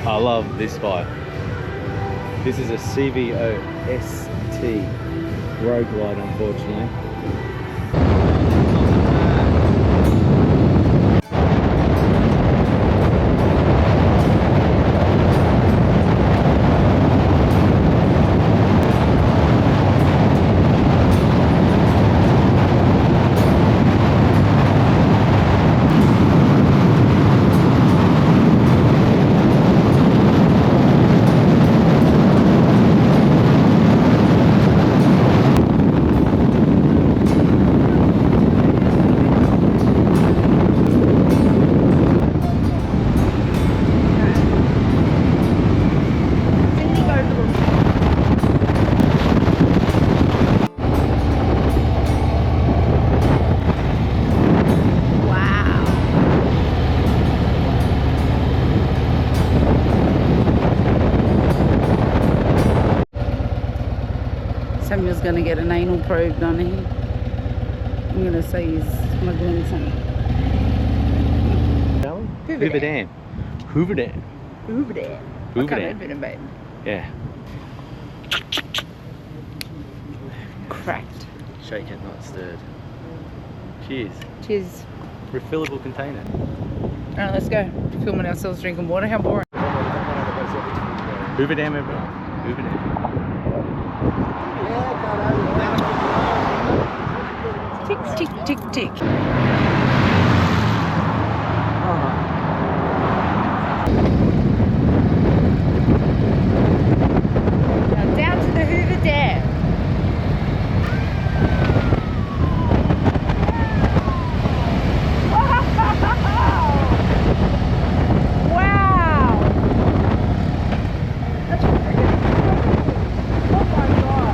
I love this bike. This is a CVO ST Road Glide, unfortunately. Samuel's going to get an anal probe done here. I'm going to say he's smuggling something. Hoover Dam. Hoover Dam. Hoover Dam. I can't open it, babe. Yeah. Cracked. Shake it, not stirred. Cheers. Cheers. Refillable container. Alright, let's go. Filming ourselves drinking water. How boring. Hoover Dam, everyone. Hoover Dam. Tick, tick, tick, tick. Now down to the Hoover Dam. Wow! That's freaking oh my god!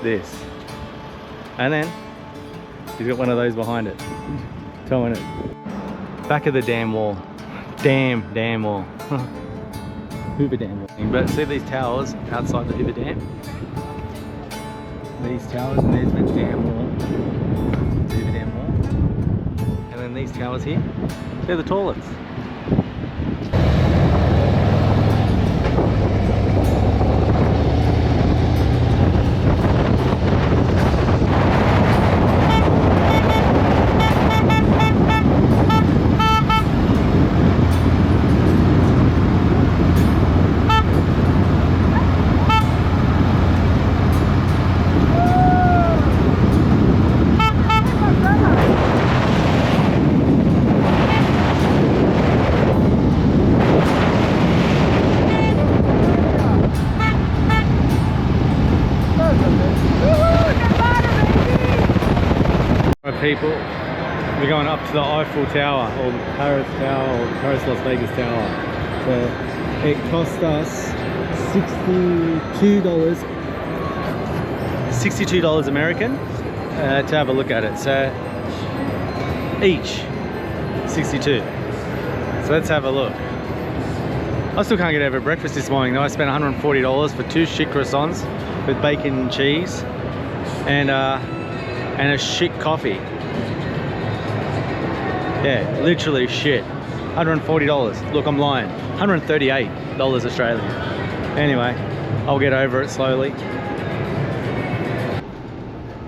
This. And then he's got one of those behind it. Towing it. Back of the dam wall. Dam wall. Hoover Dam wall. But see these towers outside the Hoover Dam? These towers, and there's the dam wall. The Hoover Dam wall. And then these towers here, they're the toilets. people. We're going up to the Eiffel Tower, or the Paris Tower, or the Paris Las Vegas Tower. So it cost us $62 American to have a look at it. So each 62. So let's have a look. I still can't get over breakfast this morning though. I spent $140 for 2 shit croissants with bacon and cheese and a shit coffee. Yeah, literally shit. $140. Look, I'm lying. $138 Australian. Anyway, I'll get over it slowly.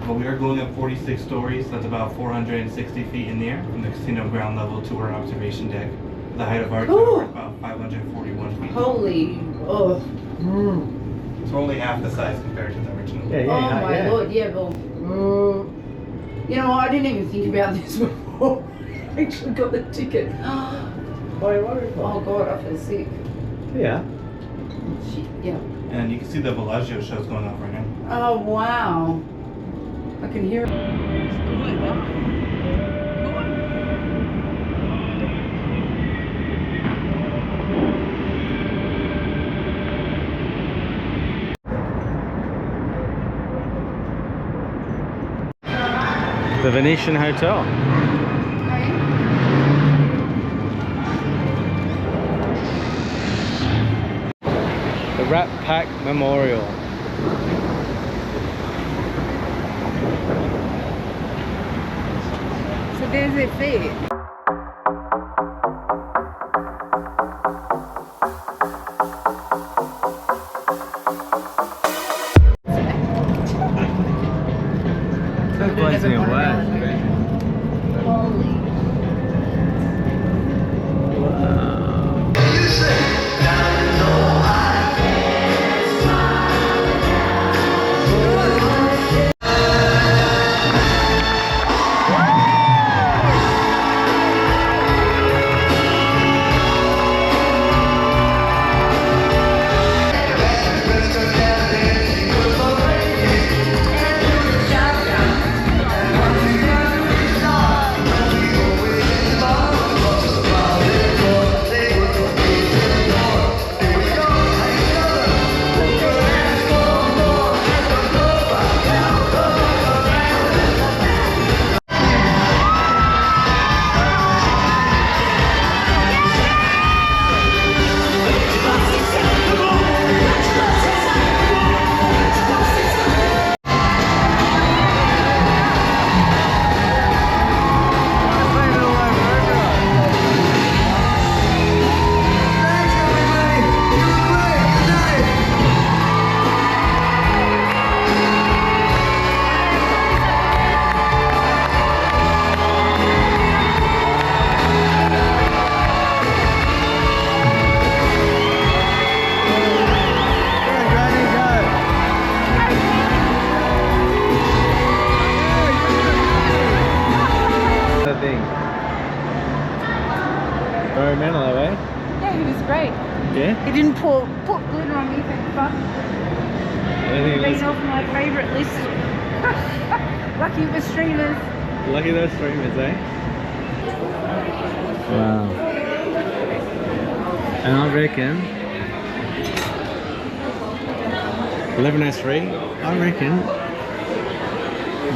Well, we are going up 46 stories. That's about 460 feet in the air from the casino ground level to our observation deck. The height of our tower is about 541 feet. Holy, oh. It's only half the size compared to the original. Yeah, Oh my lord, yeah, well, you know, I didn't even think about this before I actually got the ticket. Oh god, I feel sick. Yeah. Shit, yeah. And you can see the Bellagio show's going off right now. Oh wow. I can hear it. The Venetian Hotel. The Rat Pack Memorial. So there's their feet. That blows me away. Holy. Manilow, eh? Yeah, he was great. Yeah? He didn't put glitter on me, thank fuck. Anything He's off my favourite list. Lucky it was streamers. Lucky those streamers, eh? Wow. And I reckon 11:03. I reckon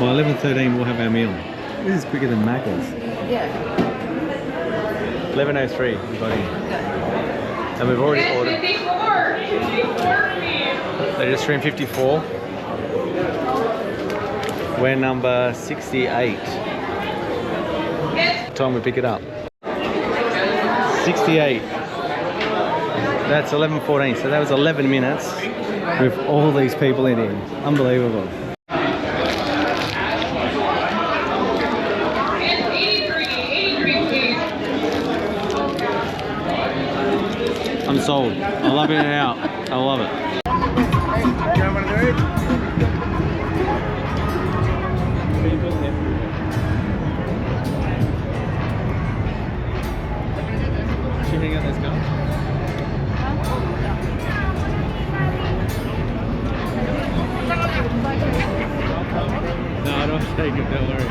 by 11:13 we'll have our meal. This is quicker than Macca's. Yeah. 11:03 we got in. And we've already ordered. They just streamed 54. We're number 68. What time we pick it up? 68. That's 11:14. So that was 11 minutes with all these people in here. Unbelievable. I'm sold. I love it out. I love it. Shooting at this guy? No, I don't take it, don't worry.